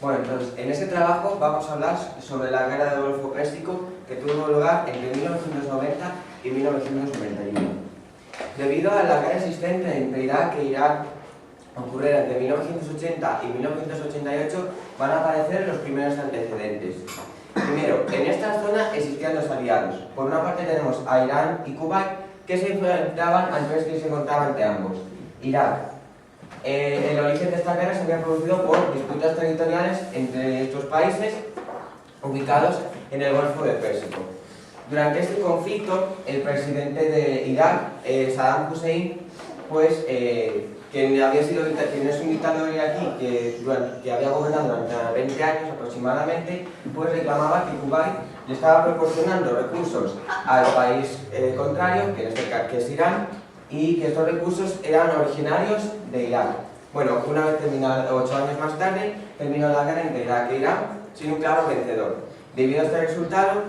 Bueno, entonces, en este trabajo vamos a hablar sobre la guerra del Golfo Pérsico que tuvo lugar entre 1990 y 1991. Debido a la guerra existente entre Irak e Irak, ocurrida entre 1980 y 1988, van a aparecer los primeros antecedentes. Primero, en esta zona existían dos aliados. Por una parte tenemos a Irán y Kuwait, que se enfrentaban al país que se encontraba entre ambos, Irak. El origen de esta guerra se había producido por disputas territoriales entre estos países ubicados en el Golfo de Pérsico. Durante este conflicto, el presidente de Irak, Saddam Hussein, pues, quien es un dictador iraquí que había gobernado durante 20 años aproximadamente, pues reclamaba que Kuwait le estaba proporcionando recursos al país contrario, que en este caso es Irán, y que estos recursos eran originarios de Irak. Bueno, una vez terminada, 8 años más tarde, terminó la guerra entre Irak e Irán sin un claro vencedor. Debido a este resultado,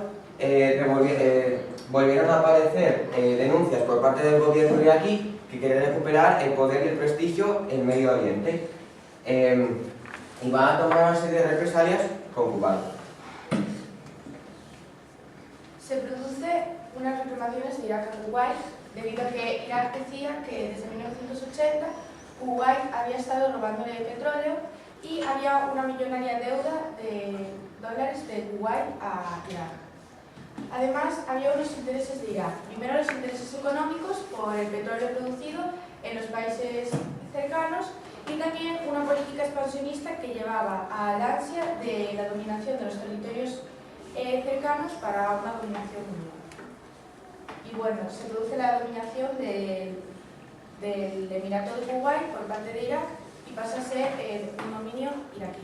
volvieron a aparecer denuncias por parte del gobierno iraquí que quería recuperar el poder y el prestigio en Medio Oriente, y van a tomar una serie de represalias con Kuwait. Se produce unas reclamaciones de Irak a Kuwait debido a que Irak decía que desde 1980 Kuwait había estado robándole petróleo y había una millonaria deuda de dólares de Kuwait a Irak. Además, había unos intereses de Irak. Primero, los intereses económicos por el petróleo producido en los países cercanos y también una política expansionista que llevaba al ansia de la dominación de los territorios cercanos para una dominación mundial. Y bueno, se produce la dominación del Emirato de Kuwait por parte de Irak y pasa a ser un dominio iraquí.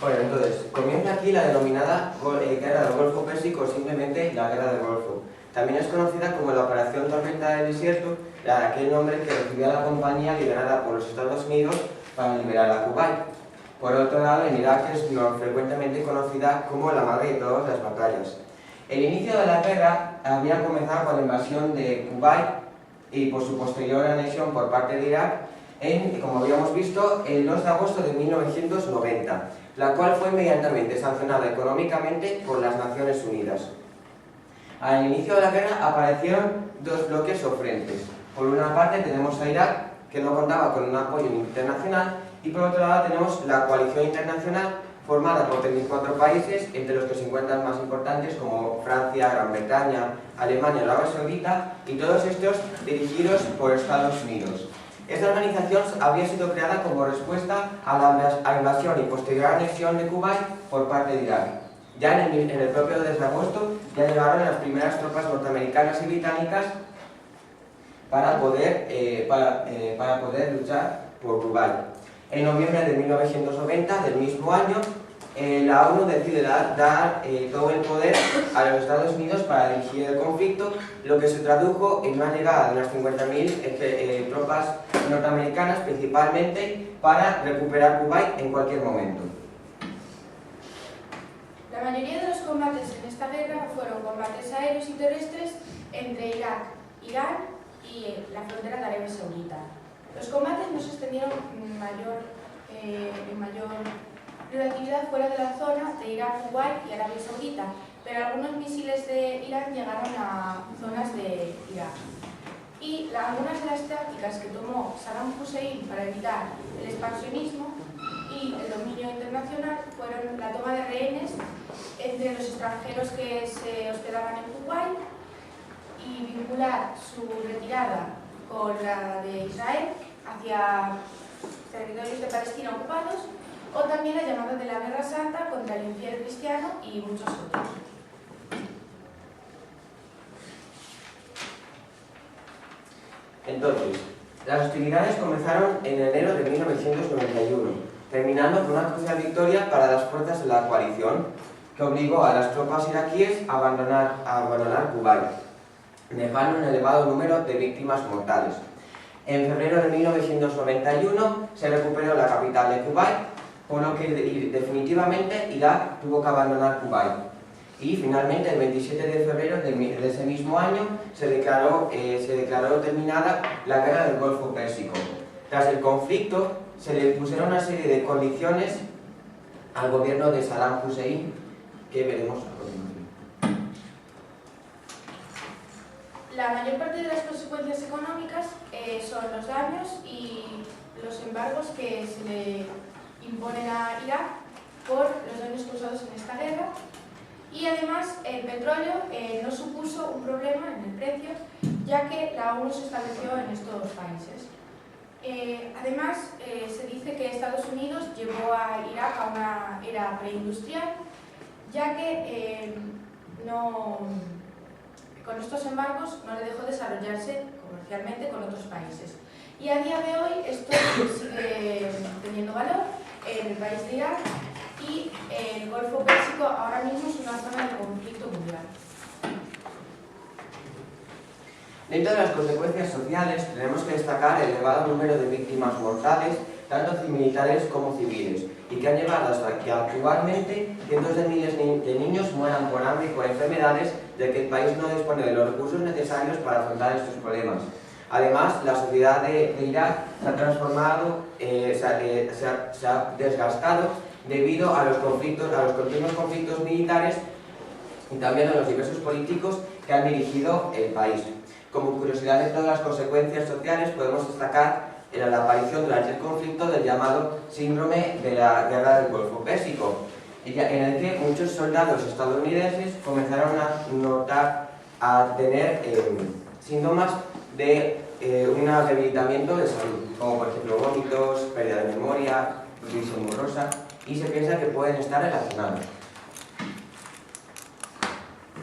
Bueno, entonces, comienza aquí la denominada guerra del Golfo Pérsico, o simplemente la guerra del Golfo. También es conocida como la Operación Tormenta del Desierto, aquel nombre que recibió la compañía liderada por los Estados Unidos para liberar a Kuwait. Por otro lado, en Irak es frecuentemente conocida como la madre de todas las batallas. El inicio de la guerra había comenzado con la invasión de Kuwait y por su posterior anexión por parte de Irak como habíamos visto, el 2 de agosto de 1990, la cual fue inmediatamente sancionada económicamente por las Naciones Unidas. Al inicio de la guerra aparecieron dos bloques o frentes. Por una parte tenemos a Irak, que no contaba con un apoyo internacional, y por otro lado tenemos la coalición internacional formada por 34 países, entre los que se encuentran más importantes como Francia, Gran Bretaña, Alemania, Arabia Saudita, y todos estos dirigidos por Estados Unidos. Esta organización había sido creada como respuesta a la invasión y posterior anexión de Kuwait por parte de Irak. Ya en el propio 2 de agosto ya llegaron las primeras tropas norteamericanas y británicas para poder luchar por Kuwait. En noviembre de 1990, del mismo año, la ONU decide dar todo el poder a los Estados Unidos para dirigir el conflicto, lo que se tradujo en una llegada de unas 50.000 tropas norteamericanas, principalmente para recuperar Kuwait en cualquier momento. La mayoría de los combates en esta guerra fueron combates aéreos y terrestres entre Irak, Irán y la frontera de Arabia Saudita. Los combates no se extendieron en mayor relatividad fuera de la zona de Irak, Kuwait y Arabia Saudita, pero algunos misiles de Irán llegaron a zonas de Irak. Y algunas de las tácticas que tomó Saddam Hussein para evitar el expansionismo y el dominio internacional fueron la toma de rehenes entre los extranjeros que se hospedaban en Kuwait y vincular su retirada con la de Israel hacia territorios de Palestina ocupados, o también la llamada de la Guerra Santa contra el infiel cristiano y muchos otros. Entonces, las hostilidades comenzaron en enero de 1991, terminando con una crucial victoria para las fuerzas de la coalición, que obligó a las tropas iraquíes a abandonar Kuwait, dejando un elevado número de víctimas mortales. En febrero de 1991 se recuperó la capital de Kuwait, por lo que definitivamente Irak tuvo que abandonar Kuwait. Y finalmente, el 27 de febrero de ese mismo año, se declaró terminada la guerra del Golfo Pérsico. Tras el conflicto, se le pusieron una serie de condiciones al gobierno de Saddam Hussein que veremos a continuación. La mayor parte de las consecuencias económicas son los daños y los embargos que se le imponen a Irak por los daños causados en esta guerra, y además el petróleo no supuso un problema en el precio, ya que la ONU se estableció en estos países. Además, se dice que Estados Unidos llevó a Irak a una era preindustrial, ya que con estos embargos no le dejó desarrollarse comercialmente con otros países. Y a día de hoy esto sigue teniendo valor en el país de Irak, y el Golfo Pérsico ahora mismo es una zona de conflicto mundial. Dentro de las consecuencias sociales tenemos que destacar el elevado número de víctimas mortales, tanto militares como civiles, y que han llevado hasta que actualmente cientos de miles de niños mueran por hambre y por enfermedades, ya que el país no dispone de los recursos necesarios para afrontar estos problemas. Además, la sociedad de Irak se ha transformado, se ha desgastado debido a los continuos conflictos militares y también a los diversos políticos que han dirigido el país. Como curiosidad de todas las consecuencias sociales podemos destacar la aparición durante el conflicto del llamado síndrome de la guerra del Golfo Pérsico, en el que muchos soldados estadounidenses comenzaron a tener síntomas de un debilitamiento de salud, como por ejemplo vómitos, pérdida de memoria, visión borrosa, y se piensa que pueden estar relacionados.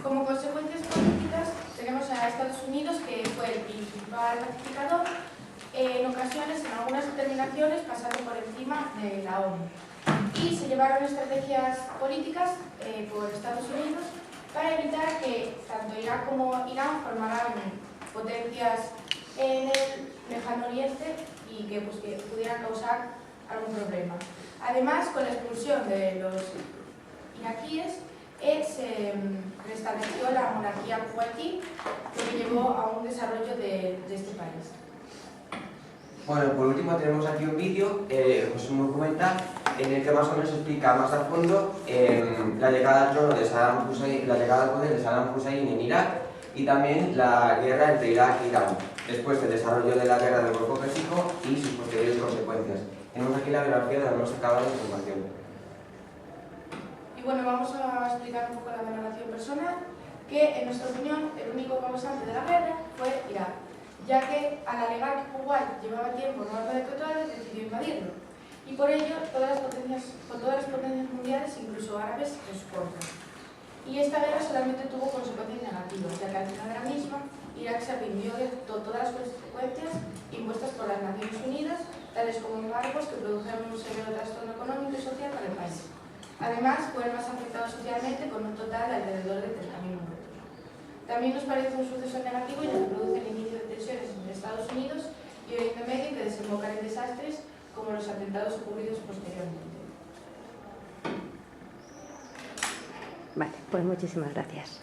Como consecuencias políticas tenemos a Estados Unidos, que fue el principal pacificador, en ocasiones, en algunas determinaciones, pasando por encima de la ONU. Y se llevaron estrategias políticas por Estados Unidos para evitar que tanto Irak como Irán formaran potencias en el lejano oriente y que pudieran causar algún problema. Además, con la expulsión de los iraquíes, se restableció la monarquía kuwaití, lo que llevó a un desarrollo de este país. Bueno, por último tenemos aquí un vídeo, un documental, en el que más o menos explica más a fondo la llegada al trono de Saddam Hussein, la llegada al poder de Saddam Hussein en Irak, y también la guerra entre Irak e Irán, después del desarrollo de la guerra del Golfo Pérsico y sus posteriores consecuencias. Tenemos aquí la biografía de la más acabada de información. Y bueno, vamos a explicar un poco la valoración personal, que en nuestra opinión el único causante de la guerra fue Irak, ya que al alegar que Kuwait llevaba tiempo robando de petróleo, decidió invadirlo. Y por ello, todas las potencias mundiales, incluso árabes, se suportan. Y esta guerra solamente tuvo consecuencias negativas, ya que al final de la misma, Irak se rindió de todas las consecuencias impuestas por las Naciones Unidas, tales como embargos que produjeron un severo trastorno económico y social para el país. Además, fue el más afectado socialmente, con un total de alrededor de 30.000 muertos. También nos parece un suceso negativo, ya que produce el inicio de tensiones entre Estados Unidos y Oriente Medio, que desembocan en desastres como los atentados ocurridos posteriormente. Vale, pues muchísimas gracias.